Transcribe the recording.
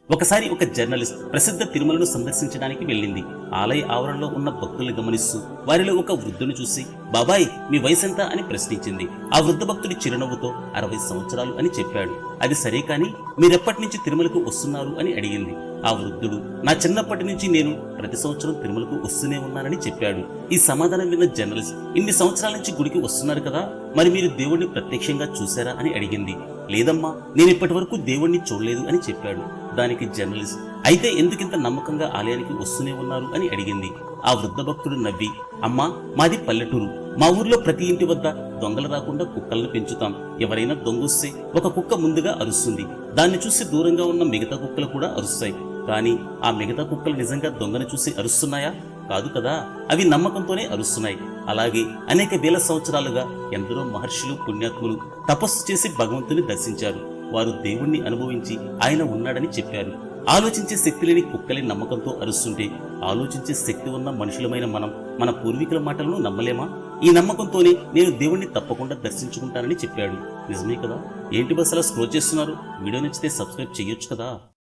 ఒకసారి ఒక జర్నలిస్ట్ ప్రసిద్ధ తిరుమలను సందర్శించడానికి వెళ్ళింది. ఆలయ ఆవరణలో ఉన్న భక్తుల్ని గమనిస్తూ వారిలో ఒక వృద్ధుని చూసి, బాబాయ్ మీ వయసెంత అని ప్రశ్నించింది. ఆ వృద్ధ భక్తుడి చిరునవ్వుతో 60 సంవత్సరాలు అని చెప్పాడు. అది సరే కాని మీరెప్పటి నుంచి తిరుమలకు వస్తున్నారు అని అడిగింది. ఆ వృద్ధుడు, నా చిన్నప్పటి నుంచి నేను ప్రతి సంవత్సరం తిరుమలకు వస్తూనే ఉన్నానని చెప్పాడు. ఈ సమాధానం విన్న జర్నలిస్ట్, ఇన్ని సంవత్సరాల నుంచి గుడికి వస్తున్నారు కదా, మరి మీరు దేవుణ్ణి ప్రత్యక్షంగా చూశారా అని అడిగింది. లేదమ్మా, నేను ఇప్పటి వరకు దేవుణ్ణి చూడలేదు అని చెప్పాడు. దానికి జర్నలిస్ట్, అయితే ఎందుకింత నమ్మకంగా ఆలయానికి వస్తూనే ఉన్నారు అని అడిగింది. ఆ వృద్ధ భక్తుడు నవ్వి, అమ్మా మాది పల్లెటూరు, మా ఊర్లో ప్రతి ఇంటి వద్ద దొంగలు రాకుండా కుక్కలను పెంచుతాం. ఎవరైనా దొంగొస్తే ఒక కుక్క ముందుగా అరుస్తుంది. దాన్ని చూసి దూరంగా ఉన్న మిగతా కుక్కలు కూడా అరుస్తాయి. కానీ ఆ మిగతా కుక్కలు నిజంగా దొంగను చూసి అరుస్తున్నాయా? కాదు కదా, అవి నమ్మకంతోనే అరుస్తున్నాయి. అలాగే అనేక వేల సంవత్సరాలుగా ఎందరో మహర్షులు పుణ్యాత్ములు తపస్సు చేసి భగవంతుని దర్శించారు. వారు దేవుణ్ణి అనుభవించి ఆయన ఉన్నాడని చెప్పారు. ఆలోచించే శక్తి లేని కుక్కలే నమ్మకంతో అరుస్తుంటే ఆలోచించే శక్తి ఉన్న మనుషులమైన మనం మన పూర్వీకుల మాటలను నమ్మలేమా? ఈ నమ్మకంతోనే నేను దేవుణ్ణి తప్పకుండా దర్శించుకుంటానని చెప్పాడు. నిజమే కదా? ఏంటి బస్ అలా స్క్రోల్ చేస్తున్నారు? వీడియో నచ్చితే సబ్స్క్రైబ్ చేయొచ్చు కదా.